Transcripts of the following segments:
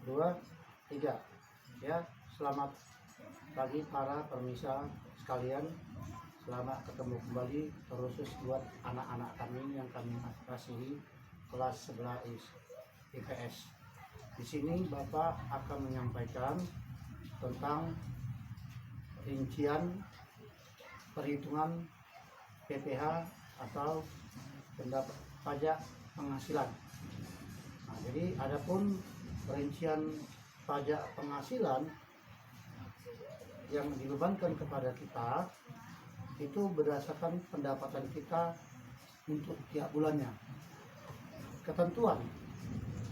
dua, tiga. Ya, selamat pagi para permisa sekalian. Selamat ketemu kembali, terkhusus buat anak-anak kami yang kami kasihi kelas 11 IPS. Di sini Bapak akan menyampaikan tentang rincian perhitungan PPH atau pendapat pajak penghasilan. Nah, jadi adapun rincian pajak penghasilan yang dibebankan kepada kita itu berdasarkan pendapatan kita untuk tiap bulannya. Ketentuan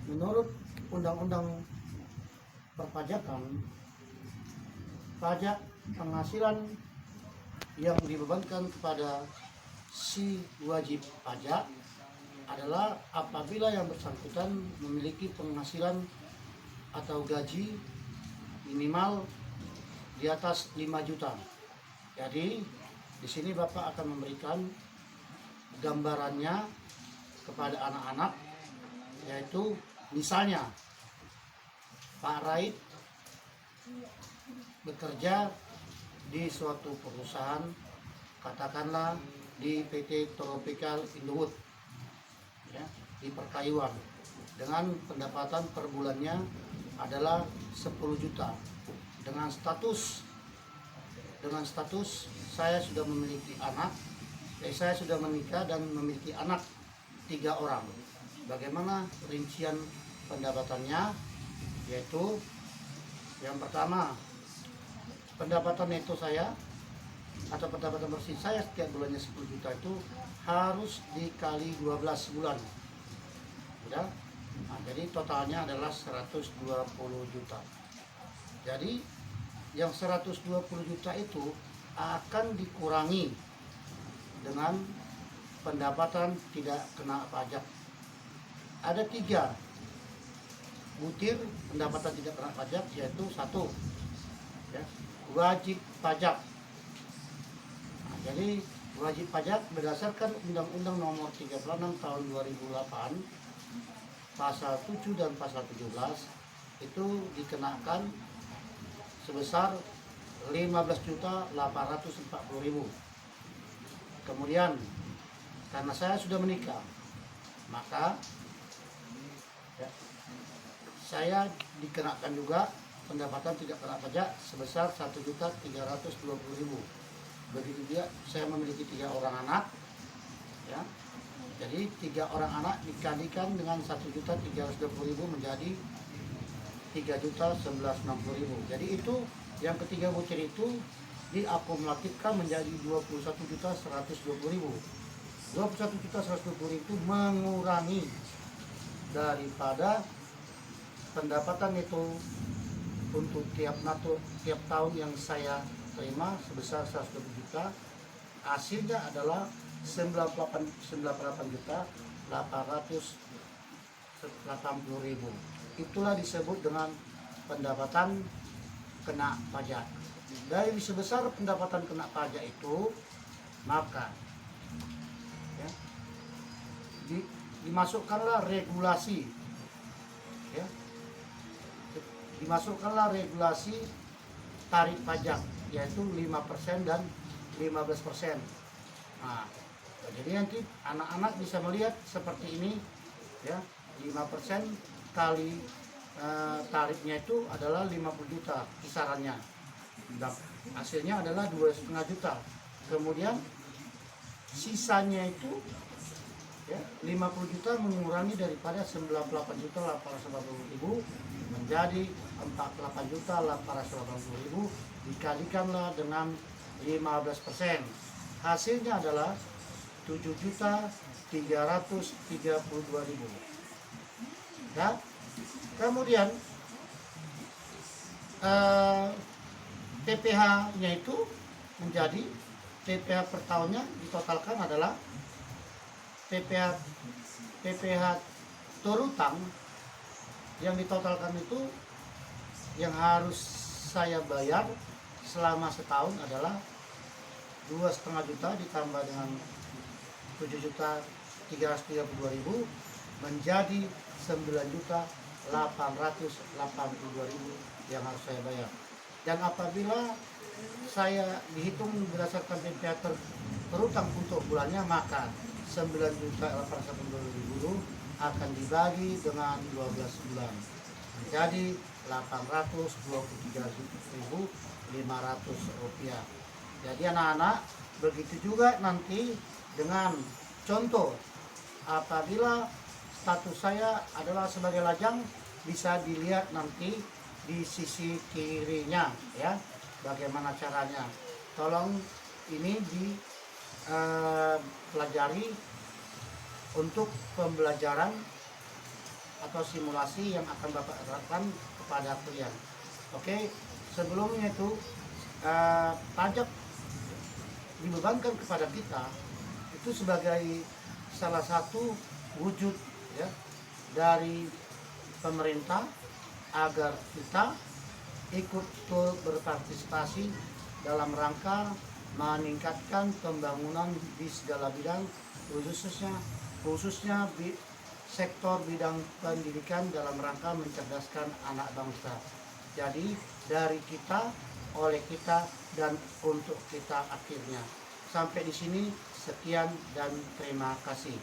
menurut Undang-Undang Perpajakan, pajak penghasilan yang dibebankan kepada si wajib pajak adalah apabila yang bersangkutan memiliki penghasilan atau gaji minimal di atas 5 juta. Jadi di sini Bapak akan memberikan gambarannya kepada anak-anak, yaitu misalnya Pak Raid bekerja di suatu perusahaan, katakanlah di PT Tropical Indowood, ya, di perkayuan, dengan pendapatan per bulannya adalah 10 juta dengan status saya sudah memiliki anak, saya sudah menikah dan memiliki anak 3 orang. Bagaimana rincian pendapatannya? Yaitu yang pertama, pendapatan neto saya atau pendapatan bersih saya setiap bulannya 10 juta itu harus dikali 12 bulan. Ya? Nah, jadi totalnya adalah 120 juta. Jadi yang 120 juta itu akan dikurangi dengan pendapatan tidak kena pajak. Ada 3 butir pendapatan tidak kena pajak, yaitu 1, ya, wajib pajak. Nah, jadi wajib pajak berdasarkan Undang-Undang Nomor 36 Tahun 2008 Pasal 7 dan Pasal 17 itu dikenakan sebesar 15.840.000. Kemudian karena saya sudah menikah, maka ya, saya dikenakan juga pendapatan tidak kena pajak sebesar 1.320.000. Begitu juga saya memiliki 3 orang anak, ya. Jadi 3 orang anak dikalikan dengan 1.320.000 menjadi 3.160.000. Jadi itu yang ketiga butir itu diakumulatifkan menjadi 21.120.000. 21.120.000 itu mengurangi daripada pendapatan itu untuk tiap tahun yang saya terima sebesar 120 juta. Hasilnya adalah 98.880.000. Itulah disebut dengan pendapatan kena pajak. Dari sebesar pendapatan kena pajak itu, maka ya, dimasukkanlah regulasi, ya, dimasukkanlah regulasi tarif pajak, yaitu 5% dan 15%. Nah, jadi nanti anak-anak bisa melihat seperti ini, ya, 5% kali tarifnya itu adalah 50 juta kisarannya. Dan hasilnya adalah 2,5 juta. Kemudian sisanya itu, ya, 50 juta mengurangi daripada 98.880.000 menjadi 48.880.000, dikalikanlah dengan 15%. Hasilnya adalah 7.332.000. Ya. Kemudian PPH-nya itu menjadi PPH per tahunnya ditotalkan adalah PPH terutang yang ditotalkan itu yang harus saya bayar selama setahun adalah 2,5 juta ditambah dengan 7.332.000 menjadi 9.800.000. 882.000 yang harus saya bayar. Dan apabila saya dihitung berdasarkan PPh terutang untuk bulannya, maka 9.882.000 akan dibagi dengan 12 bulan menjadi Rp823.500. Jadi anak-anak, begitu juga nanti dengan contoh apabila status saya adalah sebagai lajang, bisa dilihat nanti di sisi kirinya ya, bagaimana caranya. Tolong ini dipelajari untuk pembelajaran atau simulasi yang akan Bapak terapkan kepada kalian. Oke, sebelumnya itu pajak dibebankan kepada kita itu sebagai salah satu wujud ya dari pemerintah agar kita ikut berpartisipasi dalam rangka meningkatkan pembangunan di segala bidang, khususnya di sektor bidang pendidikan dalam rangka mencerdaskan anak bangsa. Jadi dari kita, oleh kita, dan untuk kita akhirnya. Sampai di sini, sekian dan terima kasih.